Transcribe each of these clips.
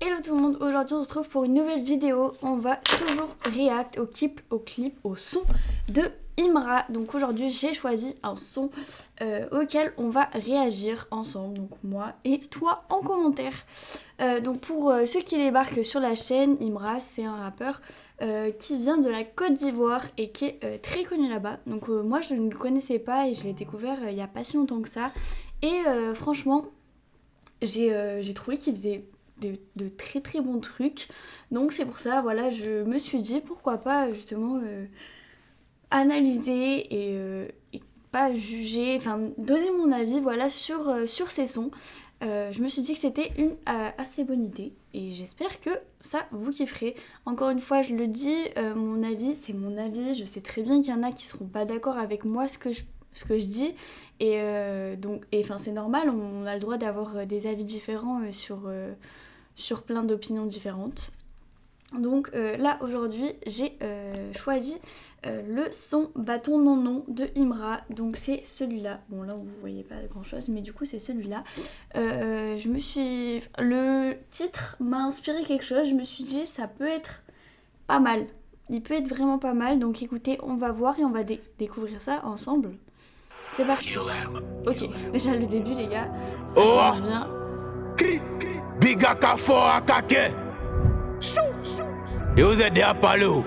Hello tout le monde, aujourd'hui on se retrouve pour une nouvelle vidéo. On va toujours react au son de Imra. Donc aujourd'hui j'ai choisi un son auquel on va réagir ensemble, donc moi et toi en commentaire. Donc pour ceux qui débarquent sur la chaîne, Imra c'est un rappeur qui vient de la Côte d'Ivoire et qui est très connu là-bas. Donc moi je ne le connaissais pas et je l'ai découvert il n'y a pas si longtemps que ça. Et franchement j'ai trouvé qu'il faisait de très très bons trucs, donc c'est pour ça, voilà, je me suis dit pourquoi pas justement analyser et pas juger, enfin donner mon avis, voilà, sur ces sons. Je me suis dit que c'était une assez bonne idée et j'espère que ça vous kifferez. Encore une fois je le dis, mon avis c'est mon avis, je sais très bien qu'il y en a qui seront pas d'accord avec moi ce que je dis et donc enfin c'est normal, on a le droit d'avoir des avis différents sur plein d'opinions différentes. Donc là aujourd'hui j'ai choisi le son Bâton non non de Imra, donc c'est celui-là. Bon là vous voyez pas grand chose mais du coup c'est celui-là. Le titre m'a inspiré quelque chose, je me suis dit ça peut être pas mal, il peut être vraiment pas mal, donc écoutez, on va voir et on va découvrir ça ensemble. C'est parti. Ok, déjà le début les gars, ça marche bien. Biga fort à caquet. Et vous êtes à Palo.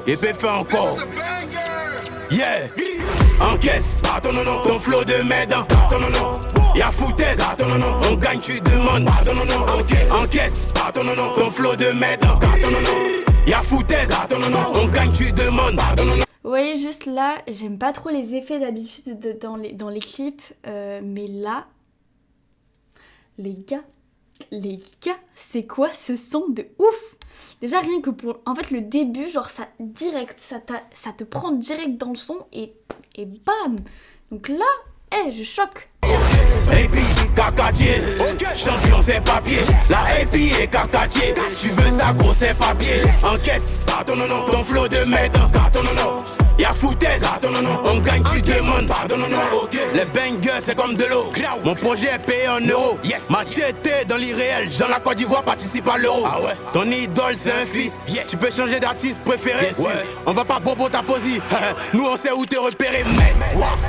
Et peut faire encore. Yeah. Encaisse. Ton flow de merde. Y'a foutaise. On gagne, tu demandes. Encaisse. Ton flow de merde. Y'a foutaise. On gagne, tu demandes. Vous voyez juste là, j'aime pas trop les effets d'habitude dans les clips. Mais là, les gars, c'est quoi ce son de ouf? Déjà rien que pour... En fait le début, genre ça direct, ça te prend direct dans le son et bam. Donc là, je choque. AP, cacatier, champion c'est papier. La AP est cacatier. Tu veux ça gros c'est papier. Encaisse, ton flow de merde. Y'a foutaise, on gagne, tu demandes. Les bangers c'est comme de l'eau. Mon projet est payé en euros. Machete dans l'irréel, Jean la Côte d'Ivoire participe à l'euro. Ton idole c'est un fils. Tu peux changer d'artiste préféré. On va pas bobo ta posie. Nous on sait où te repérer.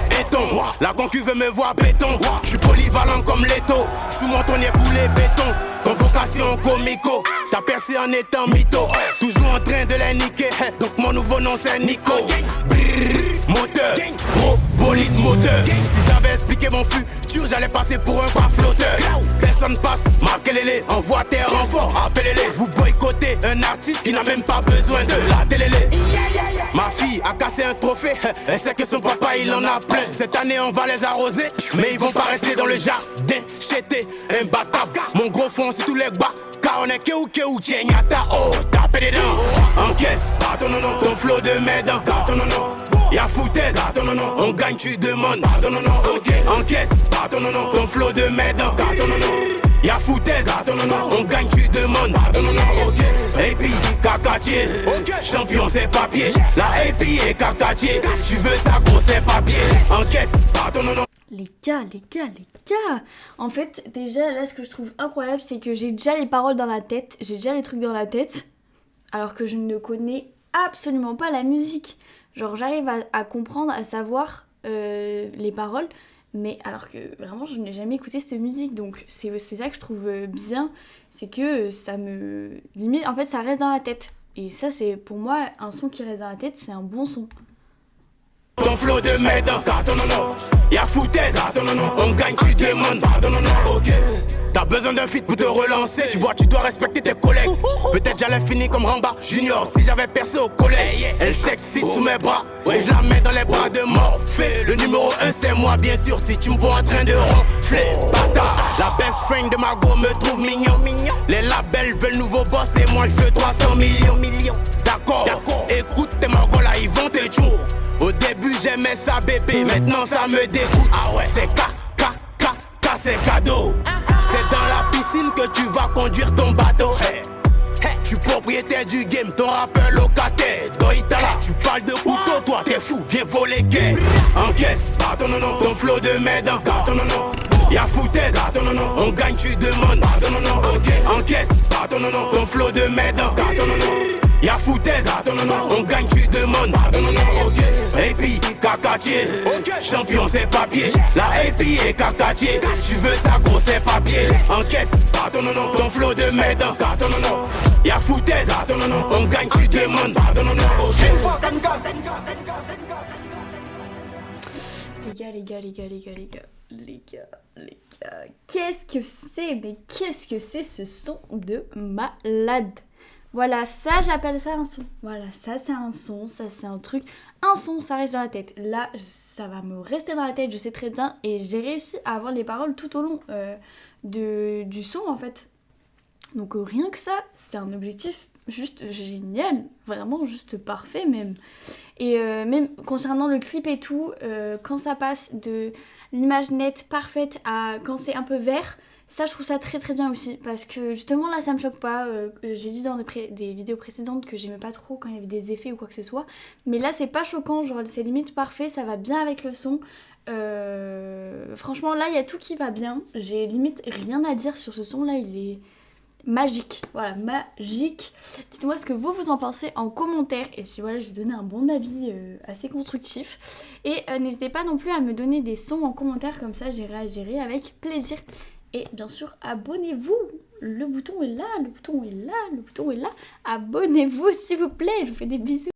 Béton, la concu veut me voir béton. J'suis polyvalent comme Leto. Sous mon ton est coulé béton. Convocation comico. T'as percé en étant mytho. Toujours en train de les niquer. Donc mon nouveau nom c'est Nico. Moteur, gros bolide moteur. Si j'avais expliqué mon futur, j'allais passer pour un pas flotteur. Personne passe, marquez-les, envoie tes renforts, appelez-les. Vous boycottez un artiste qui n'a même pas besoin de la télé. Ma fille a cassé un trophée, elle sait que son papa il en a plein. Cette année on va les arroser, mais ils vont pas rester dans le jardin. J'étais imbattable, mon gros fond c'est tous les bas. Car on est que ou tiens ta oh, tapez des dents. Encaisse, ton flow de merde. Y'a foutaise, on gagne, tu demandes. Encaisse, ton flow de merde. Y'a foutaise, on gagne, tu demandes. AP, cacatier, champion c'est papier. La AP est cacatier. Tu veux ça gros c'est papier. Encaisse, Les gars, en fait, déjà, là, ce que je trouve incroyable, c'est que j'ai déjà les paroles dans la tête, j'ai déjà les trucs dans la tête, alors que je ne connais absolument pas la musique. Genre, j'arrive à comprendre, à savoir les paroles, mais alors que, vraiment, je n'ai jamais écouté cette musique, donc c'est ça que je trouve bien, c'est que ça me... Limite, en fait, ça reste dans la tête. Et ça, c'est, pour moi, un son qui reste dans la tête, c'est un bon son. Ton flow de merde, y'a foutaise, on gagne, tu demandes. T'as besoin d'un feat pour te relancer. Tu vois, tu dois respecter tes collègues. Peut-être j'allais finir comme Ramba Junior si j'avais percé au collège. Elle s'excite sous mes bras et je la mets dans les bras de Morphée. Le numéro 1 c'est moi bien sûr. Si tu me vois en train de ronfler, bâtard. La best friend de Margot me trouve mignon. Les labels veulent nouveau boss et moi je veux 300 millions. D'accord, écoute tes Margot là ils vont te tuer. Au début j'aimais ça bébé, maintenant ça me dégoûte. C'est c'est cadeau. C'est dans la piscine que tu vas conduire ton bateau. Tu propriétaire du game, ton rappeur locataire. Doitala, tu parles de couteau, toi t'es fou, viens voler gay. Encaisse, ton flow de merde. Y'a foutaise, on gagne, tu demandes. Encaisse, Carton non non, ton flow de médon. Carton non non. Y'a foutaise, on gagne, tu demandes. Ok. Et puis, cacatier, champion c'est papier. La AP est cacatier. Tu veux ça gros c'est papier. Encaisse, ton flow de merde. Y'a foutaise, on gagne, tu demandes. Les gars, qu'est-ce que c'est? Mais qu'est-ce que c'est ce son de malade? Voilà, ça j'appelle ça un son. Voilà, ça c'est un son, ça c'est un truc. Un son, ça reste dans la tête. Là, ça va me rester dans la tête, je sais très bien. Et j'ai réussi à avoir les paroles tout au long du son en fait. Donc rien que ça, c'est un objectif juste génial. Vraiment juste parfait même. Et même concernant le clip et tout, quand ça passe de l'image nette, parfaite à quand c'est un peu vert... Ça, je trouve ça très très bien aussi, parce que justement là, ça me choque pas. J'ai dit dans des vidéos précédentes que j'aimais pas trop quand il y avait des effets ou quoi que ce soit. Mais là, c'est pas choquant, genre c'est limite parfait, ça va bien avec le son. Franchement, là, il y a tout qui va bien. J'ai limite rien à dire sur ce son, là, il est magique. Voilà, magique. Dites-moi ce que vous en pensez en commentaire. Et si voilà, j'ai donné un bon avis assez constructif. Et n'hésitez pas non plus à me donner des sons en commentaire, comme ça, j'y réagirai avec plaisir. Et bien sûr, abonnez-vous. Le bouton est là, le bouton est là, le bouton est là. Abonnez-vous s'il vous plaît. Je vous fais des bisous.